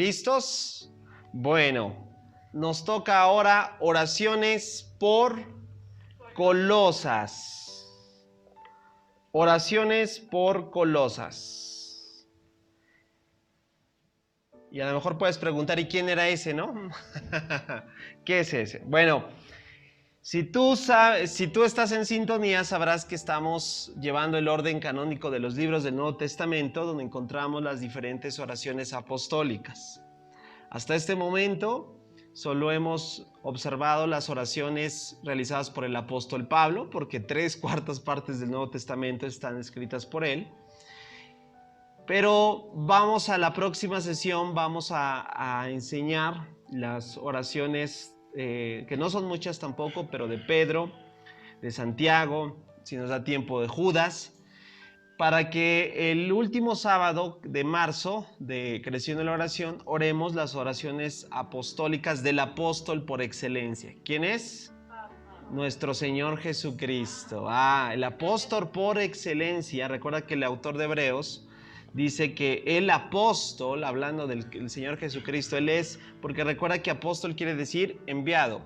¿Listos? Bueno, nos toca ahora oraciones por Colosas. Oraciones por Colosas. Y a lo mejor puedes preguntar, ¿y quién era ese, no? ¿Qué es ese? Bueno, si tú estás en sintonía, sabrás que estamos llevando el orden canónico de los libros del Nuevo Testamento, donde encontramos las diferentes oraciones apostólicas. Hasta este momento, solo hemos observado las oraciones realizadas por el apóstol Pablo, porque 3/4 partes del Nuevo Testamento están escritas por él. Pero vamos a la próxima sesión, vamos a enseñar las oraciones, que no son muchas tampoco, pero de Pedro, de Santiago, si nos da tiempo de Judas, para que el último sábado de marzo de Creciendo en la Oración oremos las oraciones apostólicas del apóstol por excelencia. ¿Quién es? Nuestro Señor Jesucristo. El apóstol por excelencia. Recuerda que el autor de Hebreos dice que el apóstol, hablando del Señor Jesucristo, él es, porque recuerda que apóstol quiere decir enviado.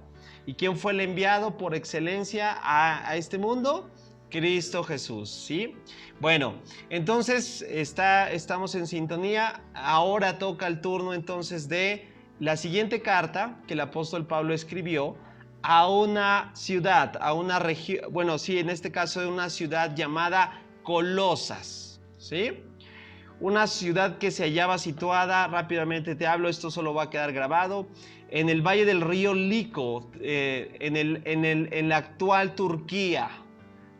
¿Y quién fue el enviado por excelencia a este mundo? Cristo Jesús, ¿sí? Bueno, entonces estamos en sintonía. Ahora toca el turno entonces de la siguiente carta que el apóstol Pablo escribió a una ciudad, a una región, bueno, sí, en este caso de una ciudad llamada Colosas, ¿sí? Una ciudad que se hallaba situada, rápidamente te hablo, esto solo va a quedar grabado, en el valle del río Lico, en la actual Turquía,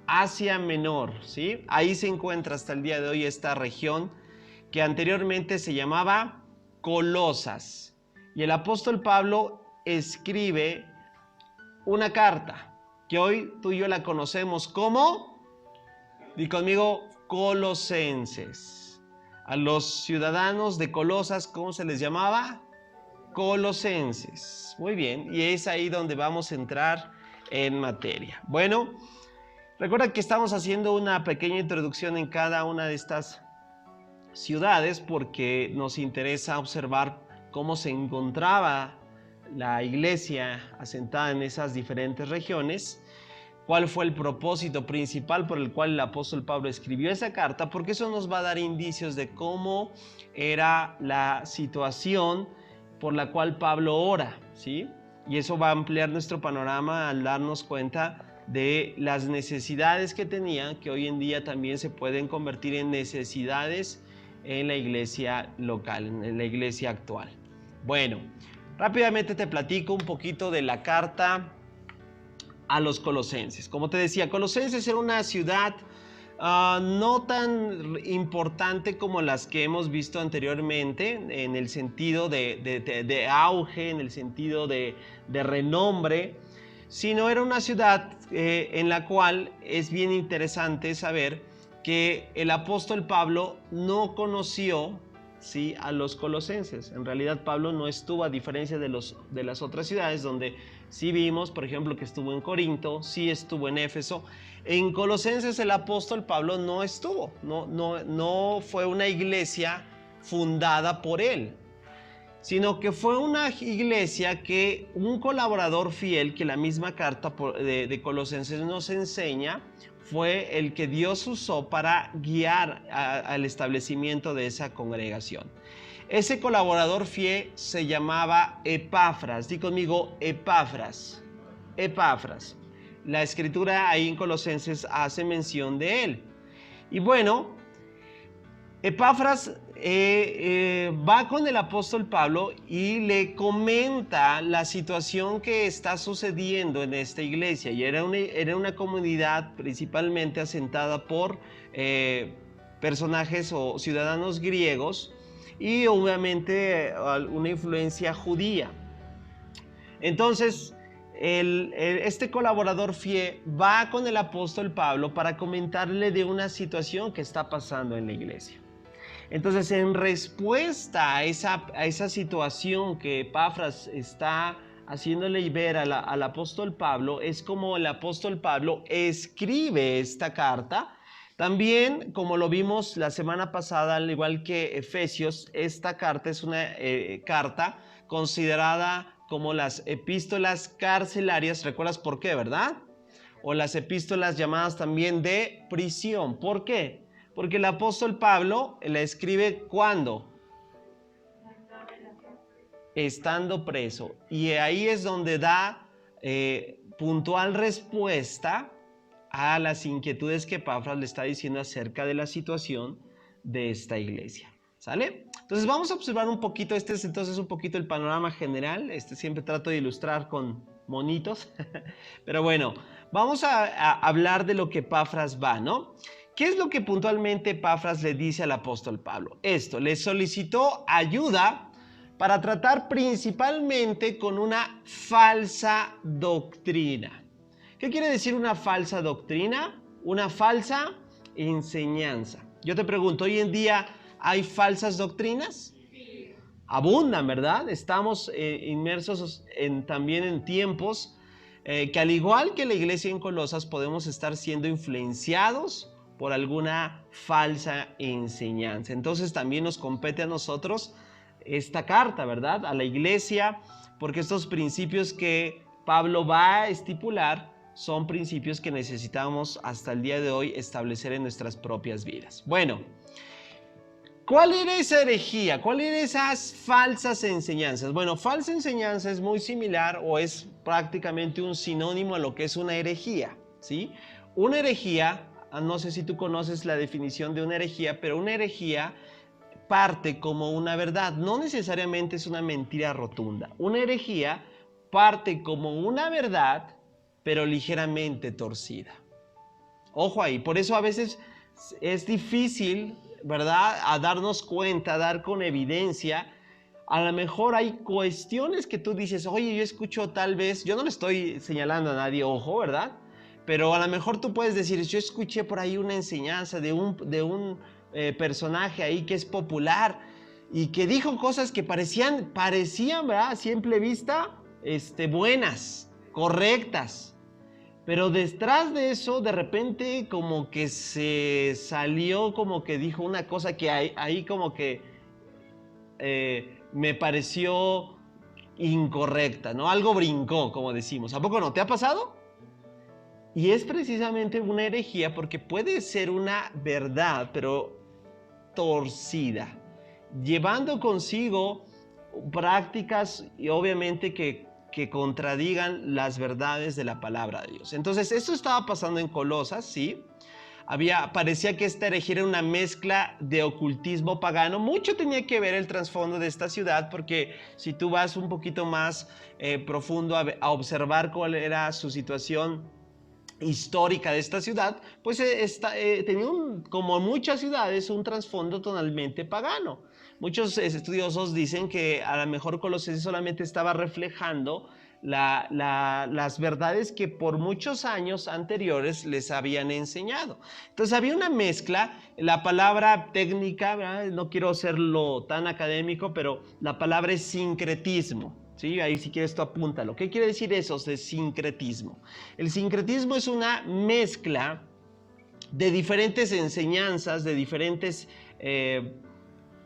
Asia Menor, ¿sí? Ahí se encuentra hasta el día de hoy esta región que anteriormente se llamaba Colosas. Y el apóstol Pablo escribe una carta que hoy tú y yo la conocemos como, di conmigo, Colosenses. A los ciudadanos de Colosas, ¿cómo se les llamaba? Colosenses. Muy bien, y es ahí donde vamos a entrar en materia. Bueno, recuerda que estamos haciendo una pequeña introducción en cada una de estas ciudades porque nos interesa observar cómo se encontraba la iglesia asentada en esas diferentes regiones, cuál fue el propósito principal por el cual el apóstol Pablo escribió esa carta, porque eso nos va a dar indicios de cómo era la situación por la cual Pablo ora, ¿sí? Y eso va a ampliar nuestro panorama al darnos cuenta de las necesidades que tenía, que hoy en día también se pueden convertir en necesidades en la iglesia local, en la iglesia actual. Bueno, rápidamente te platico un poquito de la carta a los colosenses. Como te decía, Colosenses era una ciudad no tan importante como las que hemos visto anteriormente, en el sentido de auge, en el sentido de renombre, sino era una ciudad en la cual es bien interesante saber que el apóstol Pablo no conoció, ¿sí?, a los colosenses. En realidad Pablo no estuvo, a diferencia de las otras ciudades donde sí vimos, por ejemplo, que estuvo en Corinto, sí estuvo en Éfeso. En Colosenses el apóstol Pablo no estuvo, no fue una iglesia fundada por él, sino que fue una iglesia que un colaborador fiel, que la misma carta de Colosenses nos enseña, fue el que Dios usó para guiar al establecimiento de esa congregación. Ese colaborador fiel se llamaba Epafras. Di conmigo, Epafras. Epafras. La escritura ahí en Colosenses hace mención de él. Y bueno, Epafras va con el apóstol Pablo y le comenta la situación que está sucediendo en esta iglesia. Y era una comunidad principalmente asentada por personajes o ciudadanos griegos y obviamente una influencia judía. Entonces, este colaborador fiel va con el apóstol Pablo para comentarle de una situación que está pasando en la iglesia. Entonces, en respuesta a esa situación que Epafras está haciéndole ver al apóstol Pablo, es como el apóstol Pablo escribe esta carta También, como lo vimos la semana pasada, al igual que Efesios, esta carta es una carta considerada como las epístolas carcelarias. ¿Recuerdas por qué, verdad? O las epístolas llamadas también de prisión. ¿Por qué? Porque el apóstol Pablo la escribe ¿cuándo? Estando preso. Y ahí es donde da puntual respuesta a las inquietudes que Epafras le está diciendo acerca de la situación de esta iglesia. ¿Sale? Entonces vamos a observar un poquito, este es entonces un poquito el panorama general. Siempre trato de ilustrar con monitos. Pero bueno, vamos a hablar de lo que Epafras va, ¿no? ¿Qué es lo que puntualmente Epafras le dice al apóstol Pablo? Esto, le solicitó ayuda para tratar principalmente con una falsa doctrina. ¿Qué quiere decir una falsa doctrina? Una falsa enseñanza. Yo te pregunto, ¿hoy en día hay falsas doctrinas? Sí. Abundan, ¿verdad? Estamos inmersos también en tiempos que al igual que la iglesia en Colosas podemos estar siendo influenciados por alguna falsa enseñanza. Entonces también nos compete a nosotros esta carta, ¿verdad? A la iglesia, porque estos principios que Pablo va a estipular son principios que necesitamos hasta el día de hoy establecer en nuestras propias vidas. Bueno, ¿cuál era esa herejía? ¿Cuáles eran esas falsas enseñanzas? Bueno, falsa enseñanza es muy similar o es prácticamente un sinónimo a lo que es una herejía, ¿sí? Una herejía, no sé si tú conoces la definición de una herejía, pero una herejía parte como una verdad, no necesariamente es una mentira rotunda. Una herejía parte como una verdad, pero ligeramente torcida. Ojo ahí, por eso a veces es difícil, ¿verdad?, a darnos cuenta, a dar con evidencia. A lo mejor hay cuestiones que tú dices, oye, yo escucho tal vez, yo no le estoy señalando a nadie, ojo, ¿verdad? Pero a lo mejor tú puedes decir, yo escuché por ahí una enseñanza de un personaje ahí que es popular y que dijo cosas que parecían, ¿verdad?, a simple vista, buenas, correctas. Pero detrás de eso, de repente, como que se salió, como que dijo una cosa que ahí como que me pareció incorrecta, ¿no? Algo brincó, como decimos. ¿A poco no? ¿Te ha pasado? Y es precisamente una herejía porque puede ser una verdad, pero torcida, llevando consigo prácticas y obviamente que contradigan las verdades de la palabra de Dios. Entonces, esto estaba pasando en Colosas, ¿sí? Parecía que esta herejía era una mezcla de ocultismo pagano. Mucho tenía que ver el trasfondo de esta ciudad, porque si tú vas un poquito más profundo a observar cuál era su situación histórica de esta ciudad, pues tenía como muchas ciudades un trasfondo totalmente pagano. Muchos estudiosos dicen que a lo mejor Colosenses solamente estaba reflejando las verdades que por muchos años anteriores les habían enseñado. Entonces había una mezcla, la palabra técnica, ¿verdad?, no quiero serlo tan académico, pero la palabra es sincretismo. ¿Sí? Ahí si quieres tú apúntalo. ¿Qué quiere decir eso de sincretismo? El sincretismo es una mezcla de diferentes enseñanzas, de diferentes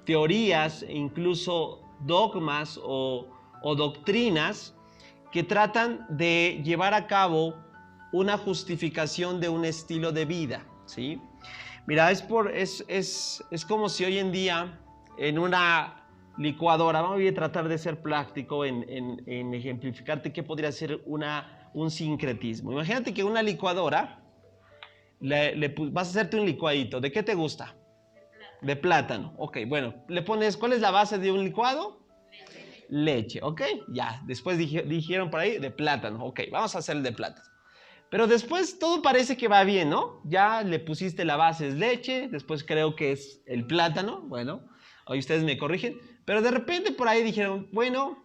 teorías, e incluso dogmas o doctrinas que tratan de llevar a cabo una justificación de un estilo de vida, ¿sí? Mira, es como si hoy en día en una licuadora, vamos a tratar de ser práctico en ejemplificarte qué podría ser un sincretismo. Imagínate que una licuadora, vas a hacerte un licuadito. ¿De qué te gusta? De plátano. Ok, bueno, le pones, ¿cuál es la base de un licuado? Leche, ok, ya. Después dijeron por ahí de plátano. Ok, vamos a hacer el de plátano. Pero después todo parece que va bien, ¿no? Ya le pusiste la base es leche, después creo que es el plátano, bueno, hoy ustedes me corrigen, pero de repente por ahí dijeron, bueno,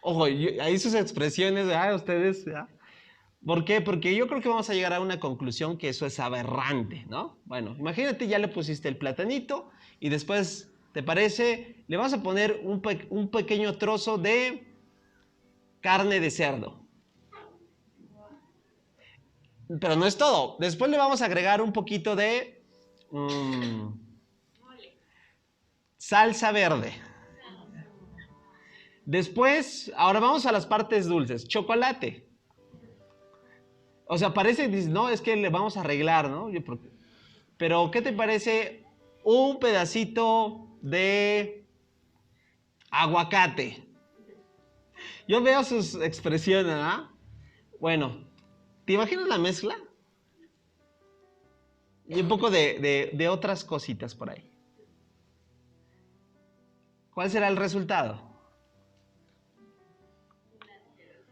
ojo, ahí sus expresiones, ¿verdad? Ustedes, ¿verdad? ¿Por qué? Porque yo creo que vamos a llegar a una conclusión que eso es aberrante, ¿no? Bueno, imagínate, ya le pusiste el platanito y después, ¿te parece? Le vamos a poner un pequeño trozo de carne de cerdo. Pero no es todo. Después le vamos a agregar un poquito de Salsa verde. Después, ahora vamos a las partes dulces. Chocolate. O sea, parece, no, es que le vamos a arreglar, ¿no? Pero, ¿qué te parece un pedacito de aguacate? Yo veo sus expresiones, ¿ah? Bueno, ¿te imaginas la mezcla? Y un poco de otras cositas por ahí. ¿Cuál será el resultado?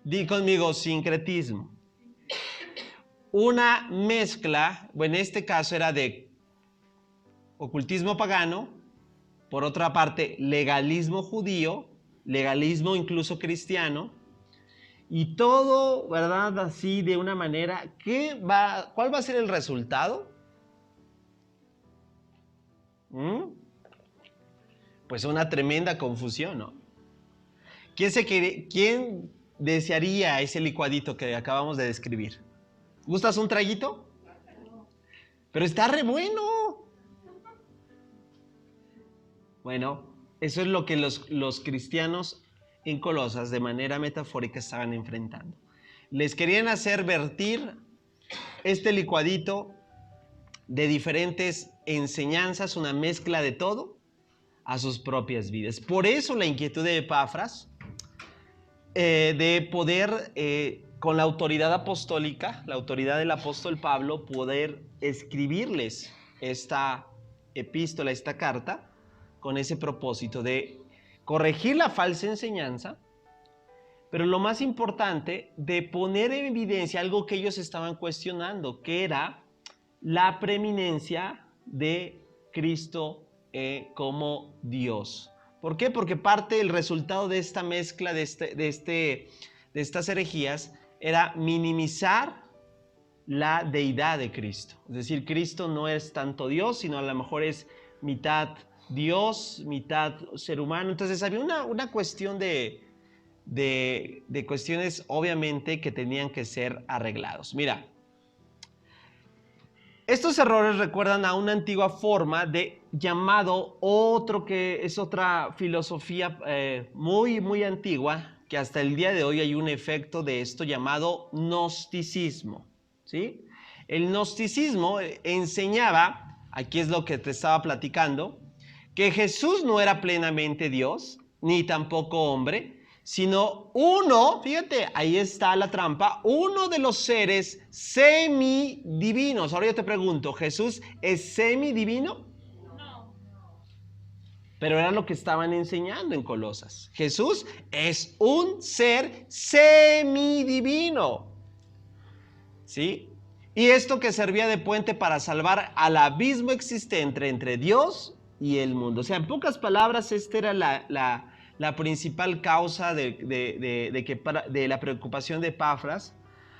Di conmigo, sincretismo. Una mezcla, bueno, en este caso era de ocultismo pagano, por otra parte, legalismo judío, legalismo incluso cristiano, y todo, ¿verdad? Así de una manera, ¿cuál va a ser el resultado? Pues una tremenda confusión, ¿no? ¿Quién desearía ese licuadito que acabamos de describir? ¿Gustas un traguito? Pero está re bueno. Bueno, eso es lo que los cristianos en Colosas de manera metafórica estaban enfrentando. Les querían hacer vertir este licuadito de diferentes enseñanzas, una mezcla de todo, a sus propias vidas. Por eso la inquietud de Epafras de poder, con la autoridad apostólica, la autoridad del apóstol Pablo, poder escribirles esta epístola, esta carta, con ese propósito de corregir la falsa enseñanza, pero lo más importante, de poner en evidencia algo que ellos estaban cuestionando, que era la preeminencia de Cristo como Dios. ¿Por qué? Porque parte del resultado de esta mezcla, de estas herejías, era minimizar la deidad de Cristo. Es decir, Cristo no es tanto Dios, sino a lo mejor es mitad Dios, mitad ser humano. Entonces había una cuestión de cuestiones obviamente que tenían que ser arreglados. Mira, estos errores recuerdan a una antigua forma de llamado, otro que es otra filosofía muy, muy antigua, que hasta el día de hoy hay un efecto de esto llamado gnosticismo, ¿sí? El gnosticismo enseñaba, aquí es lo que te estaba platicando, que Jesús no era plenamente Dios, ni tampoco hombre, sino uno, fíjate, ahí está la trampa, uno de los seres semidivinos. Ahora yo te pregunto, ¿Jesús es semidivino? No. Pero era lo que estaban enseñando en Colosas. Jesús es un ser semidivino. ¿Sí? Y esto que servía de puente para salvar al abismo existente entre Dios y el mundo. O sea, en pocas palabras, esta era la principal causa de la preocupación de Epafras,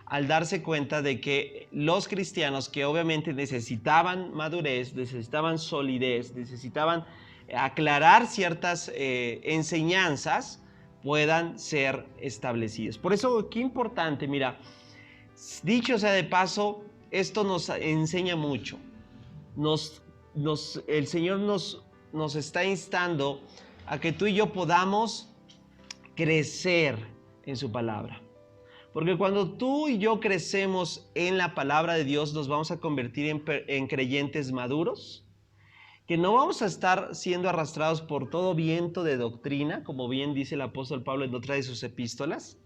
al darse cuenta de que los cristianos, que obviamente necesitaban madurez, necesitaban solidez, necesitaban aclarar ciertas enseñanzas, puedan ser establecidos. Por eso, qué importante, mira, dicho sea de paso, esto nos enseña mucho. El Señor nos está instando a que tú y yo podamos crecer en su palabra. Porque cuando tú y yo crecemos en la palabra de Dios, nos vamos a convertir en creyentes maduros, que no vamos a estar siendo arrastrados por todo viento de doctrina, como bien dice el apóstol Pablo en otra de sus epístolas.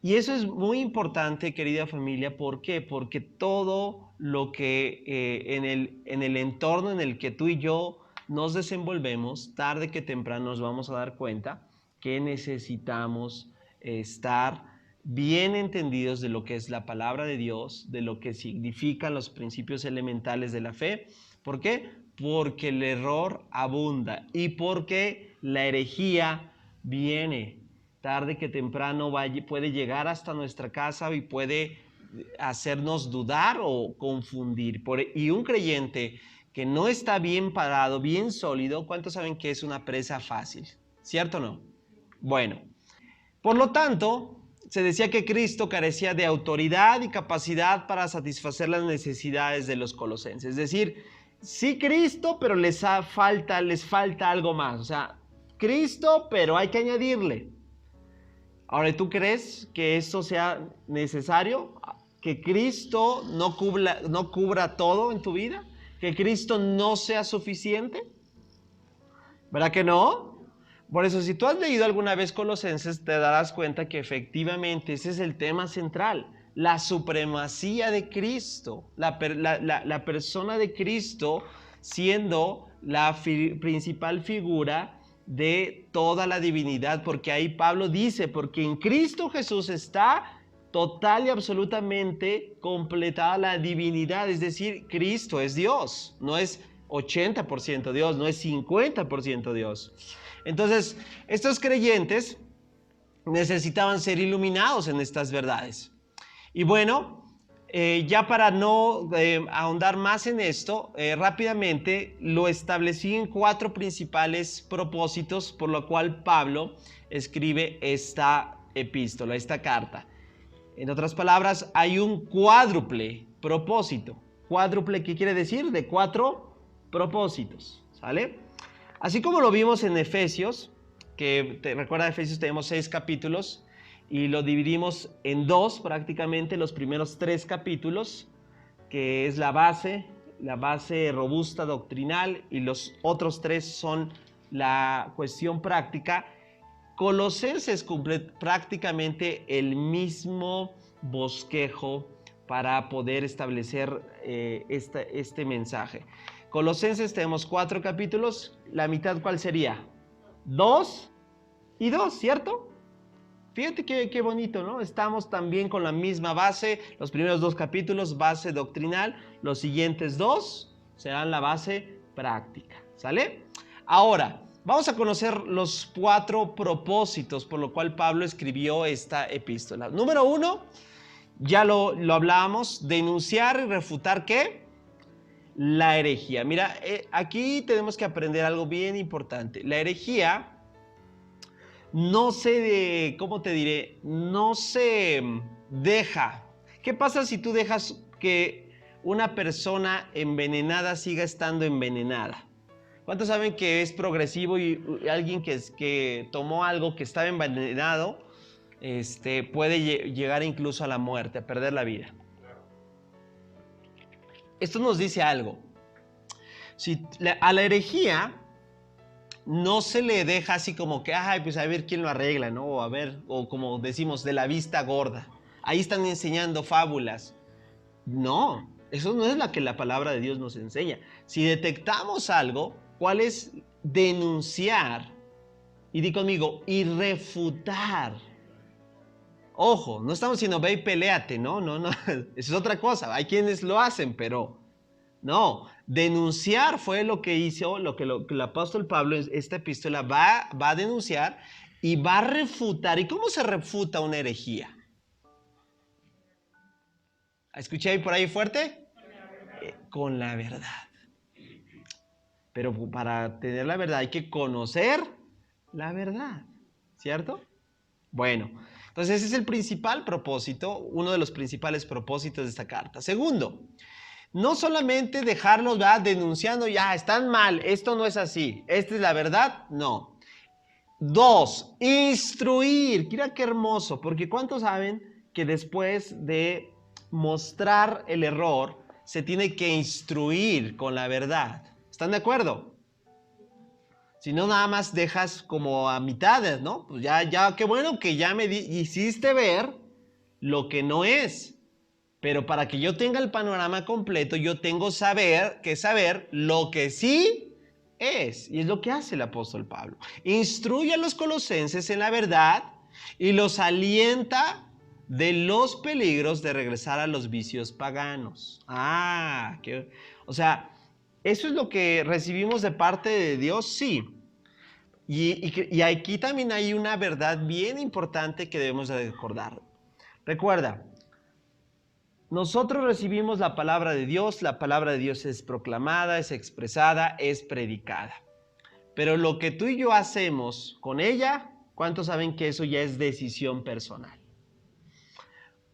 Y eso es muy importante, querida familia. ¿Por qué? Porque todo lo que en el entorno en el que tú y yo nos desenvolvemos, tarde que temprano nos vamos a dar cuenta que necesitamos estar bien entendidos de lo que es la palabra de Dios, de lo que significan los principios elementales de la fe. ¿Por qué? Porque el error abunda y porque la herejía viene. Tarde que temprano puede llegar hasta nuestra casa y puede hacernos dudar o confundir. Y un creyente que no está bien parado, bien sólido, ¿cuántos saben que es una presa fácil? ¿Cierto o no? Bueno, por lo tanto, se decía que Cristo carecía de autoridad y capacidad para satisfacer las necesidades de los colosenses. Es decir, sí Cristo, pero les falta algo más. O sea, Cristo, pero hay que añadirle. Ahora, ¿tú crees que esto sea necesario? ¿Que Cristo no cubra todo en tu vida? ¿Que Cristo no sea suficiente? ¿Verdad que no? Por eso, si tú has leído alguna vez Colosenses, te darás cuenta que efectivamente ese es el tema central. La supremacía de Cristo, la persona de Cristo siendo la principal figura de toda la divinidad, porque ahí Pablo dice, porque en Cristo Jesús está total y absolutamente completada la divinidad, es decir, Cristo es Dios, no es 80% Dios, no es 50% Dios. Entonces, estos creyentes necesitaban ser iluminados en estas verdades. Y bueno, ya para no ahondar más en esto, rápidamente lo establecí en 4 principales propósitos por lo cual Pablo escribe esta epístola, esta carta. En otras palabras, hay un cuádruple propósito. ¿Cuádruple qué quiere decir? De 4 propósitos, ¿sale? Así como lo vimos en Efesios, que recuerda, Efesios tenemos 6 capítulos y lo dividimos en 2 prácticamente, los primeros 3 capítulos, que es la base robusta doctrinal, y los otros 3 son la cuestión práctica. Colosenses cumple prácticamente el mismo bosquejo para poder establecer este mensaje. Colosenses tenemos 4 capítulos, la mitad ¿cuál sería? 2 y 2, ¿cierto? Fíjate qué bonito, ¿no? Estamos también con la misma base, los primeros 2 capítulos, base doctrinal, los siguientes 2 serán la base práctica, ¿sale? Ahora, vamos a conocer los 4 propósitos por lo cual Pablo escribió esta epístola. Número 1, ya lo hablábamos, denunciar y refutar ¿qué? La herejía. Mira, aquí tenemos que aprender algo bien importante. La herejía no se, ¿cómo te diré? No se deja. ¿Qué pasa si tú dejas que una persona envenenada siga estando envenenada? ¿Cuántos saben que es progresivo y alguien que tomó algo que estaba envenenado puede llegar incluso a la muerte, a perder la vida? Esto nos dice algo. Si a la herejía no se le deja así como que, ay, pues a ver quién lo arregla, ¿no? O a ver, o como decimos, de la vista gorda. Ahí están enseñando fábulas. No, eso no es lo que la palabra de Dios nos enseña. Si detectamos algo, ¿cuál es? Denunciar. Y di conmigo, y refutar. Ojo, no estamos diciendo ve y peleate, no, eso es otra cosa. Hay quienes lo hacen, pero no. Denunciar fue lo que hizo, lo que el apóstol Pablo en esta epístola va a denunciar y va a refutar. ¿Y cómo se refuta una herejía? ¿Escuché ahí por ahí fuerte? Con la verdad. Pero para tener la verdad hay que conocer la verdad, ¿cierto? Bueno, entonces ese es el principal propósito, uno de los principales propósitos de esta carta. Segundo, no solamente dejarlos denunciando, ya están mal, esto no es así, esta es la verdad, no. 2, instruir. Mira qué hermoso, porque ¿cuántos saben que después de mostrar el error se tiene que instruir con la verdad? ¿Están de acuerdo? Si no, nada más dejas como a mitades, ¿no? Pues ya, qué bueno que ya me hiciste ver lo que no es. Pero para que yo tenga el panorama completo, yo tengo que saber lo que sí es. Y es lo que hace el apóstol Pablo. Instruye a los colosenses en la verdad y los alienta de los peligros de regresar a los vicios paganos. O sea, ¿eso es lo que recibimos de parte de Dios? Sí. Y aquí también hay una verdad bien importante que debemos de recordar. Recuerda, nosotros recibimos la palabra de Dios es proclamada, es expresada, es predicada. Pero lo que tú y yo hacemos con ella, ¿cuántos saben que eso ya es decisión personal?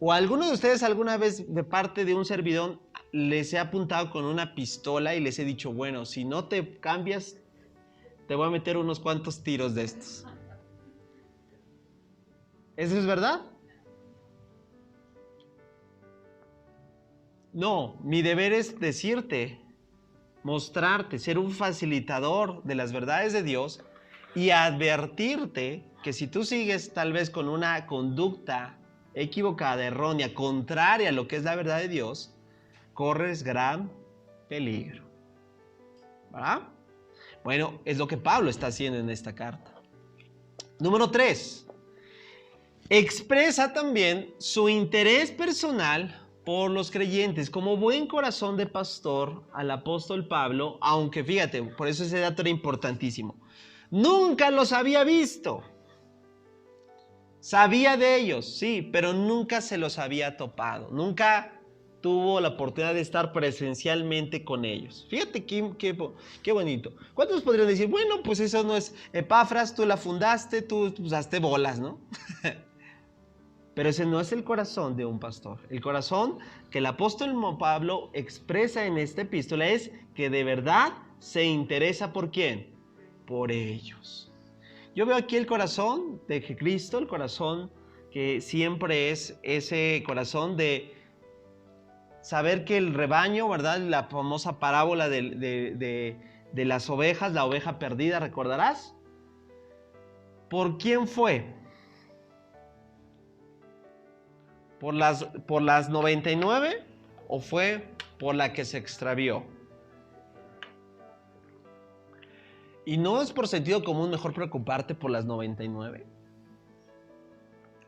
¿O alguno de ustedes alguna vez de parte de un servidor les he apuntado con una pistola y les he dicho, bueno, si no te cambias, te voy a meter unos cuantos tiros de estos. ¿Eso es verdad? No, mi deber es decirte, mostrarte, ser un facilitador de las verdades de Dios y advertirte que si tú sigues tal vez con una conducta equivocada, errónea, contraria a lo que es la verdad de Dios, corres gran peligro. ¿Verdad? Bueno, es lo que Pablo está haciendo en esta carta. Número 3. Expresa también su interés personal por los creyentes. Como buen corazón de pastor al apóstol Pablo, aunque fíjate, por eso ese dato era importantísimo. Nunca los había visto. Sabía de ellos, sí, pero nunca se los había topado. Nunca tuvo la oportunidad de estar presencialmente con ellos. Fíjate qué bonito. ¿Cuántos podrían decir, bueno, pues eso no es Epafras, tú la fundaste, tú usaste bolas, ¿no? Pero ese no es el corazón de un pastor. El corazón que el apóstol Pablo expresa en esta epístola es que de verdad se interesa ¿por quién? Por ellos. Yo veo aquí el corazón de Cristo, el corazón que siempre es ese corazón de saber que el rebaño, ¿verdad? La famosa parábola de las ovejas, la oveja perdida, ¿recordarás? ¿Por quién fue? ¿Por las 99 o fue por la que se extravió? ¿Y no es por sentido común mejor preocuparte por las 99?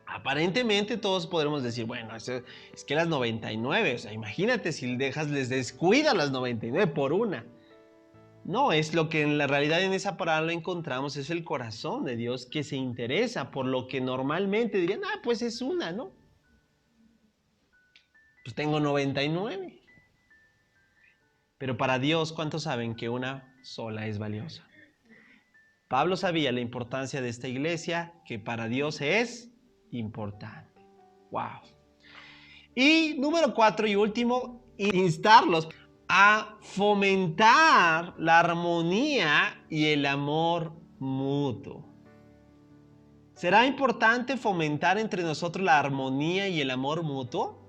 Aparentemente todos podremos decir, bueno, es que las 99, o sea, imagínate si les descuida las 99 por una. No, es lo que en la realidad en esa parábola encontramos, es el corazón de Dios que se interesa por lo que normalmente dirían, pues es una, ¿no? Pues tengo 99. Pero para Dios, ¿cuántos saben que una sola es valiosa? Pablo sabía la importancia de esta iglesia, que para Dios es importante. ¡Wow! Y número 4 y último, instarlos a fomentar la armonía y el amor mutuo. ¿Será importante fomentar entre nosotros la armonía y el amor mutuo?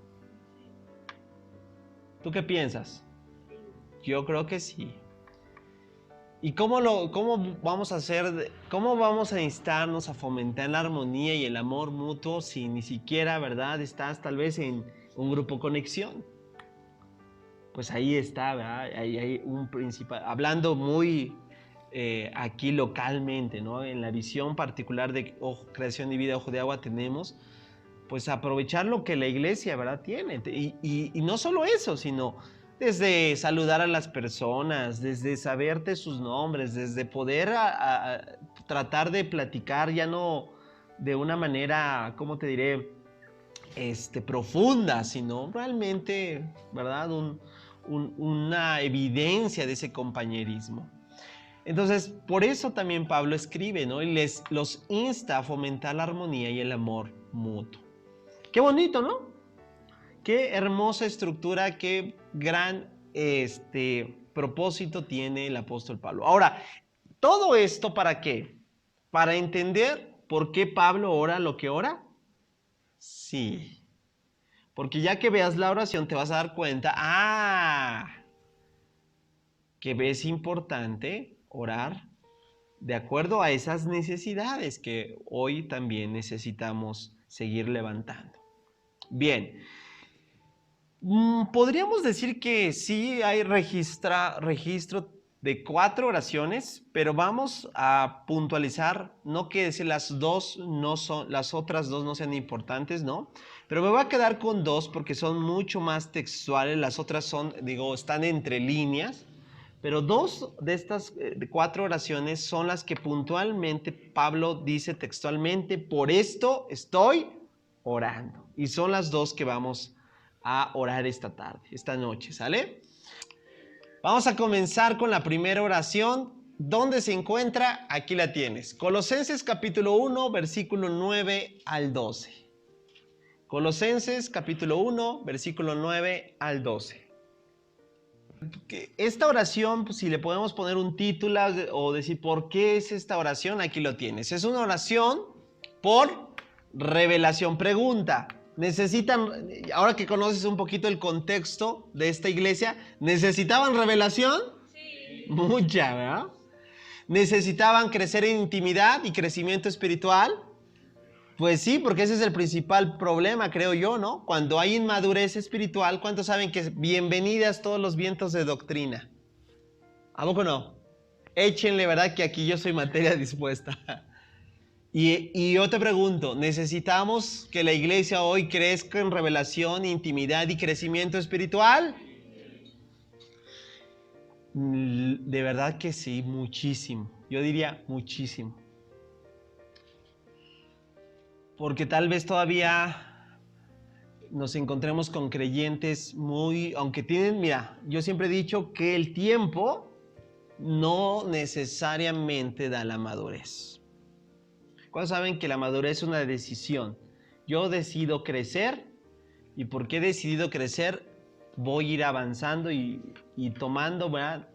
¿Tú qué piensas? Yo creo que sí. ¿Y cómo vamos a hacer, cómo vamos a instarnos a fomentar la armonía y el amor mutuo si ni siquiera, ¿verdad?, estás tal vez en un grupo conexión? Pues ahí está, ¿verdad? Ahí hay un principal, hablando muy aquí localmente, ¿no? En la visión particular de Creación y Vida Ojo de Agua tenemos, pues aprovechar lo que la iglesia, ¿verdad?, tiene. Y no solo eso, sino desde saludar a las personas, desde saberte sus nombres, desde poder tratar de platicar ya no de una manera, ¿cómo te diré?, profunda, sino realmente, ¿verdad?, una evidencia de ese compañerismo. Entonces, por eso también Pablo escribe, ¿no? Y los insta a fomentar la armonía y el amor mutuo. Qué bonito, ¿no? Qué hermosa estructura, qué gran propósito tiene el apóstol Pablo. Ahora, ¿todo esto para qué? ¿Para entender por qué Pablo ora lo que ora? Sí. Porque ya que veas la oración te vas a dar cuenta, que es importante orar de acuerdo a esas necesidades que hoy también necesitamos seguir levantando. Bien. Podríamos decir que sí hay registro de 4 oraciones, pero vamos a puntualizar, no que decir las otras dos no sean importantes, ¿no? Pero me voy a quedar con 2 porque son mucho más textuales, las otras están entre líneas, pero 2 de estas 4 oraciones son las que puntualmente Pablo dice textualmente, por esto estoy orando. Y son las 2 que vamos a orar esta noche, ¿sale? Vamos a comenzar con la primera oración. ¿Dónde se encuentra? Aquí la tienes. Colosenses capítulo 1, versículo 9 al 12. Colosenses capítulo 1, versículo 9 al 12. Esta oración, pues, si le podemos poner un título o decir por qué es esta oración, aquí lo tienes. Es una oración por revelación. Pregunta, ¿necesitan, ahora que conoces un poquito el contexto de esta iglesia, ¿necesitaban revelación? Sí. Mucha, ¿verdad? ¿Necesitaban crecer en intimidad y crecimiento espiritual? Pues sí, porque ese es el principal problema, creo yo, ¿no? Cuando hay inmadurez espiritual, ¿cuántos saben que bienvenidas todos los vientos de doctrina? ¿A poco no? Échenle, ¿verdad? Que aquí yo soy materia dispuesta. Y yo te pregunto, ¿necesitamos que la iglesia hoy crezca en revelación, intimidad y crecimiento espiritual? De verdad que sí, muchísimo. Yo diría muchísimo. Porque tal vez todavía nos encontremos con creyentes muy, aunque tienen, mira, yo siempre he dicho que el tiempo no necesariamente da la madurez. ¿Cuántos saben que la madurez es una decisión? Yo decido crecer y porque he decidido crecer voy a ir avanzando y tomando, ¿verdad?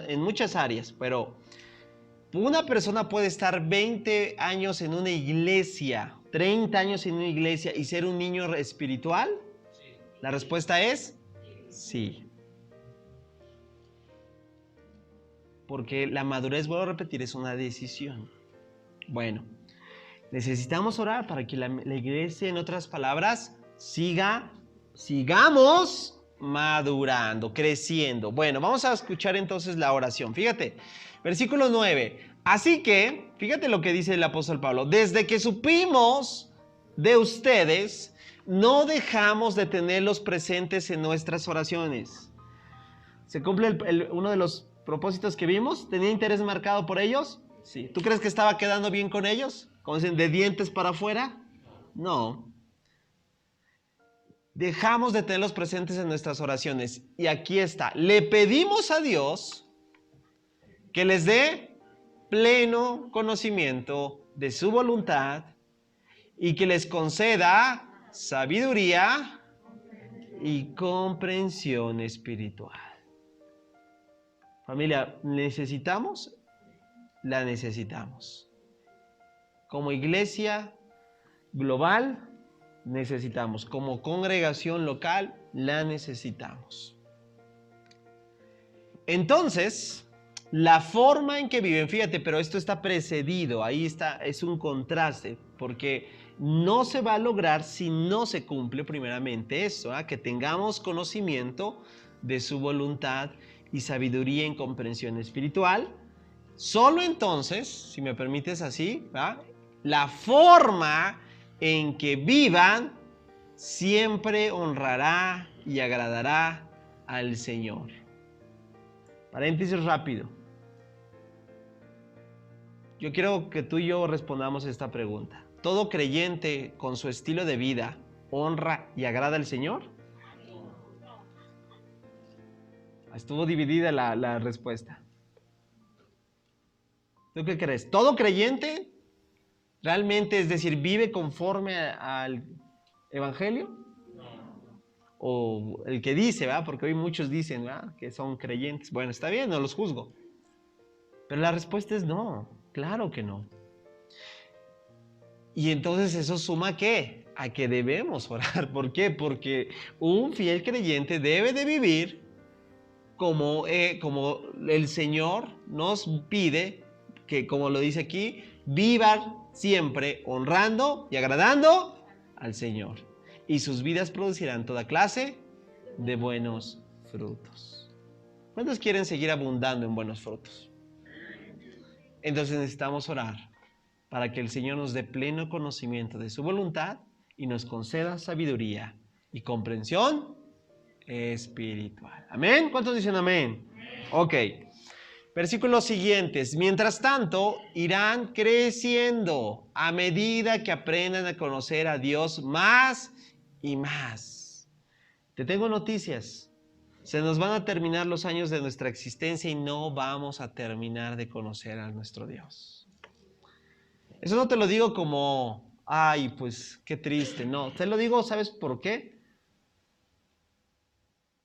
En muchas áreas, pero una persona puede estar 20 años en una iglesia, 30 años en una iglesia y ser un niño espiritual. Sí. La respuesta es sí. Porque la madurez, vuelvo a repetir, es una decisión. Bueno, necesitamos orar para que la iglesia, en otras palabras, sigamos madurando, creciendo. Bueno, vamos a escuchar entonces la oración. Fíjate, versículo 9. Así que, fíjate lo que dice el apóstol Pablo. Desde que supimos de ustedes, no dejamos de tenerlos presentes en nuestras oraciones. ¿Se cumple uno de los propósitos que vimos? ¿Tenía interés marcado por ellos? Sí. ¿Tú crees que estaba quedando bien con ellos? Como dicen, de dientes para afuera. No. Dejamos de tenerlos presentes en nuestras oraciones. Y aquí está. Le pedimos a Dios que les dé pleno conocimiento de su voluntad y que les conceda sabiduría y comprensión espiritual. Familia, ¿necesitamos? La necesitamos. Como iglesia global, necesitamos. Como congregación local, la necesitamos. Entonces, la forma en que viven, fíjate, pero esto está precedido, ahí está, es un contraste, porque no se va a lograr si no se cumple primeramente eso, que tengamos conocimiento de su voluntad y sabiduría en comprensión espiritual. Solo entonces, si me permites así, la forma en que vivan siempre honrará y agradará al Señor. Paréntesis rápido. Yo quiero que tú y yo respondamos esta pregunta. ¿Todo creyente con su estilo de vida honra y agrada al Señor? Estuvo dividida la respuesta. ¿Tú qué crees? ¿Todo creyente realmente, es decir, vive conforme al Evangelio? O el que dice, ¿verdad? Porque hoy muchos dicen, ¿verdad?, que son creyentes. Bueno, está bien, no los juzgo. Pero la respuesta es no, claro que no. Y entonces eso suma ¿a qué? A que debemos orar. ¿Por qué? Porque un fiel creyente debe de vivir como el Señor nos pide, que como lo dice aquí, vivan siempre honrando y agradando al Señor. Y sus vidas producirán toda clase de buenos frutos. ¿Cuántos quieren seguir abundando en buenos frutos? Entonces necesitamos orar para que el Señor nos dé pleno conocimiento de su voluntad y nos conceda sabiduría y comprensión espiritual. ¿Amén? ¿Cuántos dicen amén? Ok. Versículos siguientes. Mientras tanto, irán creciendo a medida que aprendan a conocer a Dios más y más. Te tengo noticias. Se nos van a terminar los años de nuestra existencia y no vamos a terminar de conocer a nuestro Dios. Eso no te lo digo como, ay, pues qué triste. No, te lo digo, ¿sabes por qué?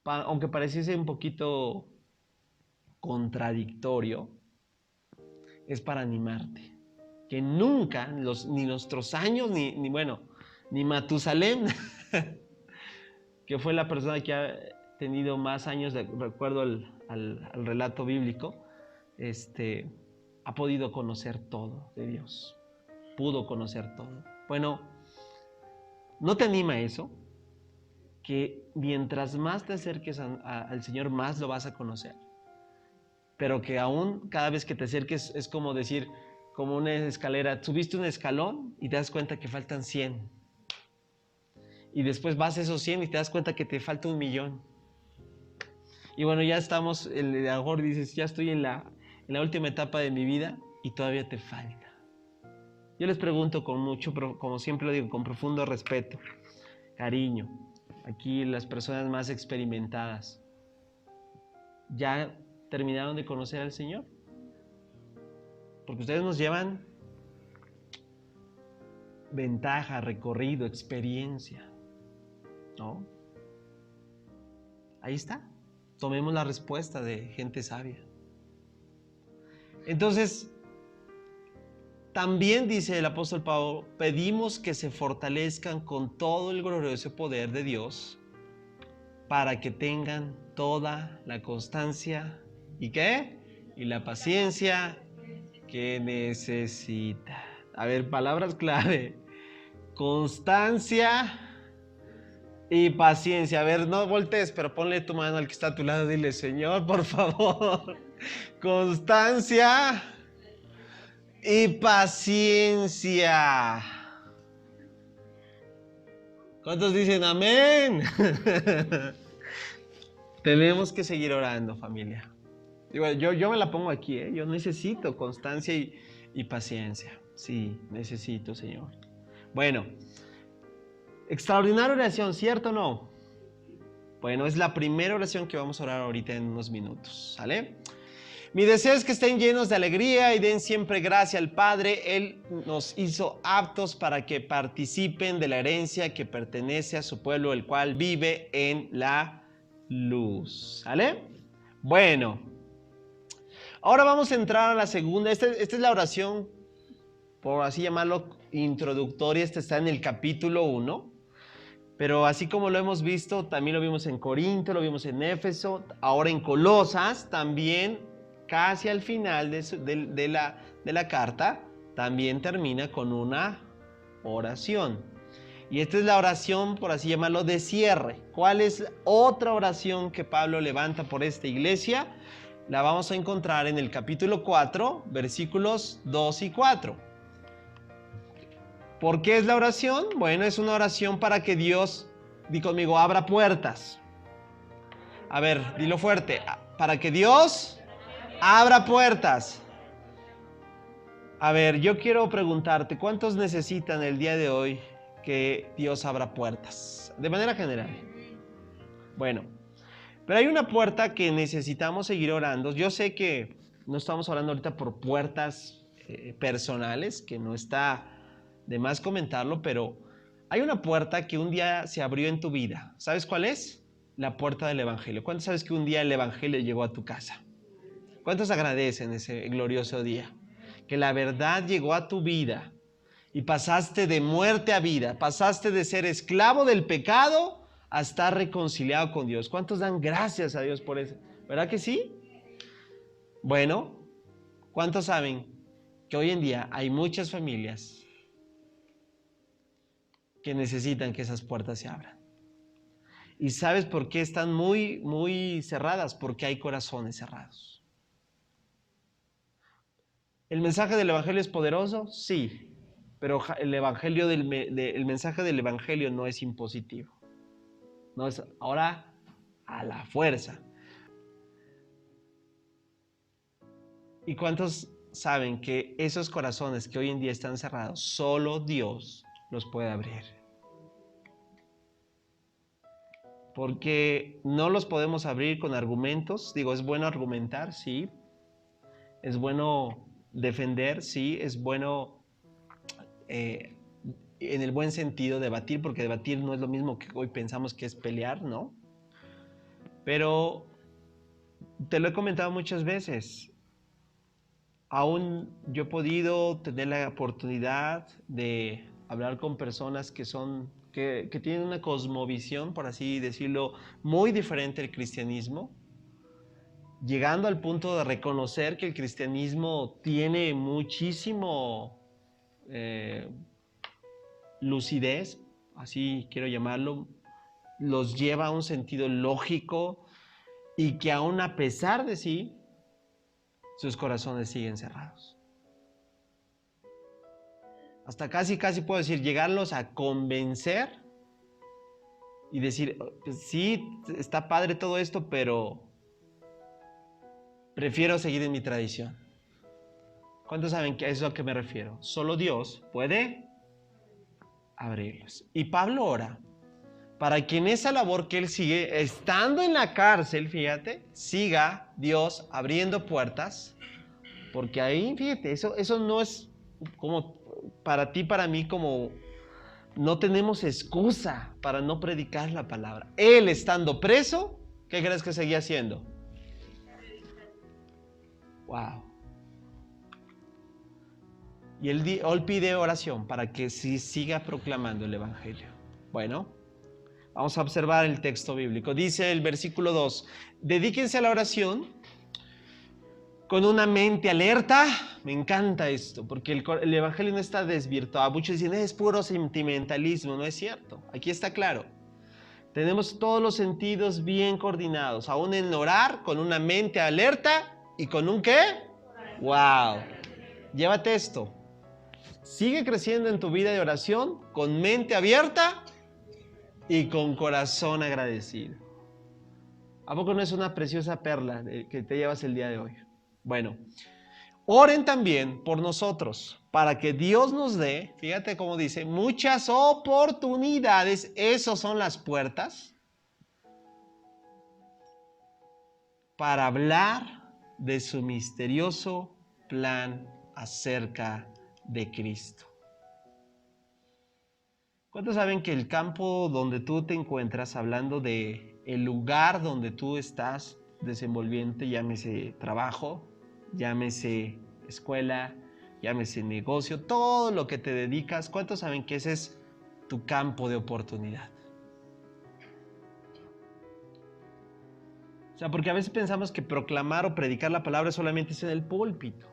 aunque pareciese un poquito contradictorio, es para animarte. Que nunca, ni nuestros años, ni Matusalén, que fue la persona que ha tenido más años, de recuerdo al relato bíblico, ha podido conocer todo de Dios. Pudo conocer todo. Bueno, ¿no te anima eso? Que mientras más te acerques al Señor, más lo vas a conocer. Pero que aún cada vez que te acerques es como decir, como una escalera, subiste un escalón y te das cuenta que faltan 100. Y después vas a esos 100 y te das cuenta que te falta 1,000,000. Y bueno, ya estamos, a lo mejor dices, ya estoy en la última etapa de mi vida y todavía te falta. Yo les pregunto con mucho, como siempre lo digo, con profundo respeto, cariño, aquí las personas más experimentadas, ¿ya terminaron de conocer al Señor? Porque ustedes nos llevan ventaja, recorrido, experiencia, ¿no? Ahí está. Tomemos la respuesta de gente sabia. Entonces, también dice el apóstol Pablo, pedimos que se fortalezcan con todo el glorioso poder de Dios para que tengan toda la constancia y ¿qué? Y la paciencia que necesita. A ver, palabras clave. Constancia y paciencia. A ver, no voltees, pero ponle tu mano al que está a tu lado. Dile, Señor, por favor. Constancia y paciencia. ¿Cuántos dicen amén? Tenemos que seguir orando, familia. Yo me la pongo aquí, ¿eh? Yo necesito constancia y paciencia. Sí, necesito, Señor. Bueno, extraordinaria oración, ¿cierto o no? Bueno, es la primera oración que vamos a orar ahorita en unos minutos, ¿sale? Mi deseo es que estén llenos de alegría y den siempre gracia al Padre. Él nos hizo aptos para que participen de la herencia que pertenece a su pueblo, el cual vive en la luz, ¿sale? Bueno, ahora vamos a entrar a la segunda. Esta es la oración, por así llamarlo, introductoria. Esta está en el capítulo 1. Pero así como lo hemos visto, también lo vimos en Corinto, lo vimos en Éfeso, ahora en Colosas, también casi al final de la carta, también termina con una oración. Y esta es la oración, por así llamarlo, de cierre. ¿Cuál es otra oración que Pablo levanta por esta iglesia? La vamos a encontrar en el capítulo 4, versículos 2 y 4. ¿Por qué es la oración? Bueno, es una oración para que Dios, di conmigo, abra puertas. A ver, dilo fuerte. Para que Dios abra puertas. A ver, yo quiero preguntarte, ¿cuántos necesitan el día de hoy que Dios abra puertas? De manera general. Bueno, pero hay una puerta que necesitamos seguir orando. Yo sé que no estamos orando ahorita por puertas personales, que no está de más comentarlo, pero hay una puerta que un día se abrió en tu vida. ¿Sabes cuál es? La puerta del Evangelio. ¿Cuántos sabes que un día el Evangelio llegó a tu casa? ¿Cuántos agradecen ese glorioso día? Que la verdad llegó a tu vida y pasaste de muerte a vida, pasaste de ser esclavo del pecado a estar reconciliado con Dios. ¿Cuántos dan gracias a Dios por eso? ¿Verdad que sí? Bueno, ¿cuántos saben que hoy en día hay muchas familias que necesitan que esas puertas se abran? ¿Y sabes por qué están muy, muy cerradas? Porque hay corazones cerrados. ¿El mensaje del Evangelio es poderoso? Sí, pero el mensaje del Evangelio no es impositivo. No es ahora a la fuerza. ¿Y cuántos saben que esos corazones que hoy en día están cerrados, solo Dios los puede abrir? Porque no los podemos abrir con argumentos. Digo, es bueno argumentar, sí. Es bueno defender, sí. Es bueno, en el buen sentido, debatir, porque debatir no es lo mismo que hoy pensamos que es pelear, ¿no? Pero te lo he comentado muchas veces. Aún yo he podido tener la oportunidad de hablar con personas que tienen una cosmovisión, por así decirlo, muy diferente al cristianismo, llegando al punto de reconocer que el cristianismo tiene muchísimo lucidez, así quiero llamarlo, los lleva a un sentido lógico y que aún a pesar de sí, sus corazones siguen cerrados. Hasta casi puedo decir, llegarlos a convencer y decir, sí, está padre todo esto, pero prefiero seguir en mi tradición. ¿Cuántos saben que es a lo que me refiero? Solo Dios puede abrirlos. Y Pablo ora para que en esa labor que él sigue, estando en la cárcel, fíjate, siga Dios abriendo puertas, porque ahí, fíjate, eso no es como para ti, para mí, como no tenemos excusa para no predicar la palabra. Él estando preso, ¿qué crees que seguía haciendo? Wow. Y él pide oración para que siga proclamando el evangelio. Bueno, vamos a observar el texto bíblico. Dice el versículo 2, dedíquense a la oración con una mente alerta. Me encanta esto, porque el evangelio no está desvirtuado. Muchos dicen, es puro sentimentalismo. No es cierto. Aquí está claro. Tenemos todos los sentidos bien coordinados, aún en orar con una mente alerta y con un ¿qué? ¡Wow! Llévate esto. Sigue creciendo en tu vida de oración con mente abierta y con corazón agradecido. ¿A poco no es una preciosa perla que te llevas el día de hoy? Bueno, oren también por nosotros para que Dios nos dé, fíjate cómo dice, muchas oportunidades. Esas son las puertas para hablar de su misterioso plan acerca de Cristo. ¿Cuántos saben que el campo donde tú te encuentras, hablando de el lugar donde tú estás desenvolviente, llámese trabajo, llámese escuela, llámese negocio, todo lo que te dedicas, ¿cuántos saben que ese es tu campo de oportunidad? O sea, porque a veces pensamos que proclamar o predicar la palabra solamente es en el púlpito.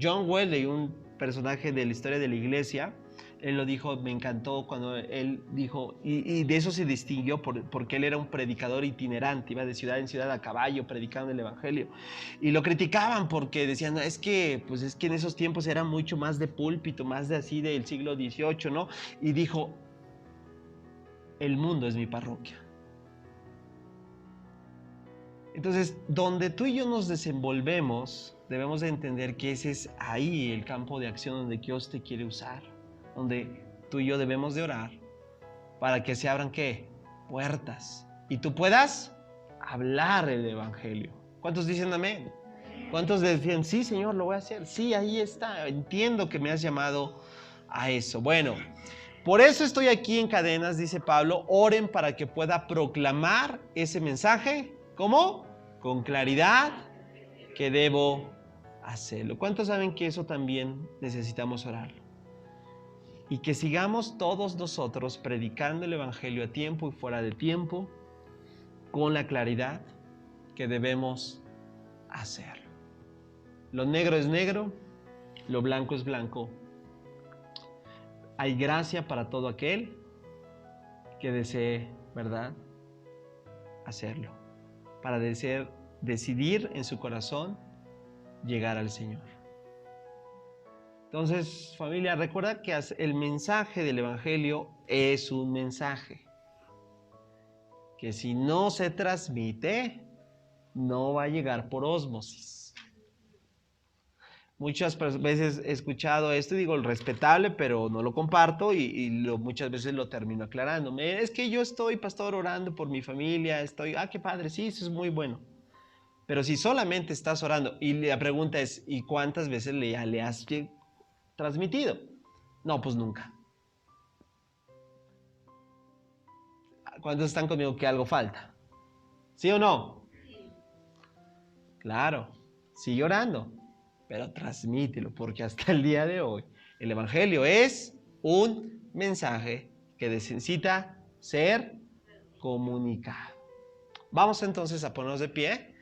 John Wesley, un personaje de la historia de la iglesia, él lo dijo, me encantó cuando él dijo, y de eso se distinguió porque él era un predicador itinerante, iba de ciudad en ciudad a caballo predicando el evangelio. Y lo criticaban porque decían, es que en esos tiempos era mucho más de púlpito, más de así del siglo XVIII, ¿no? Y dijo, el mundo es mi parroquia. Entonces, donde tú y yo nos desenvolvemos, debemos de entender que ese es ahí el campo de acción donde Dios te quiere usar, donde tú y yo debemos de orar para que se abran, ¿qué? Puertas. Y tú puedas hablar el evangelio. ¿Cuántos dicen amén? ¿Cuántos decían, sí, Señor, lo voy a hacer? Sí, ahí está. Entiendo que me has llamado a eso. Bueno, por eso estoy aquí en cadenas, dice Pablo. Oren para que pueda proclamar ese mensaje. ¿Cómo? Con claridad que debo hacerlo. ¿Cuántos saben que eso también necesitamos orarlo? Y que sigamos todos nosotros predicando el evangelio a tiempo y fuera de tiempo, con la claridad que debemos hacerlo. Lo negro es negro, lo blanco es blanco. Hay gracia para todo aquel que desee, ¿verdad?, hacerlo. Para decidir en su corazón llegar al Señor. Entonces, familia, recuerda que el mensaje del evangelio es un mensaje que si no se transmite, no va a llegar por ósmosis. Muchas veces he escuchado esto y digo, respetable, pero no lo comparto muchas veces lo termino aclarando. Es que yo estoy, pastor, orando por mi familia, qué padre, sí, eso es muy bueno. Pero si solamente estás orando y la pregunta es, ¿y cuántas veces le has transmitido? No, pues nunca. ¿Cuántos están conmigo que algo falta? ¿Sí o no? Claro, sigue orando, pero transmítelo, porque hasta el día de hoy el Evangelio es un mensaje que necesita ser comunicado. Vamos entonces a ponernos de pie.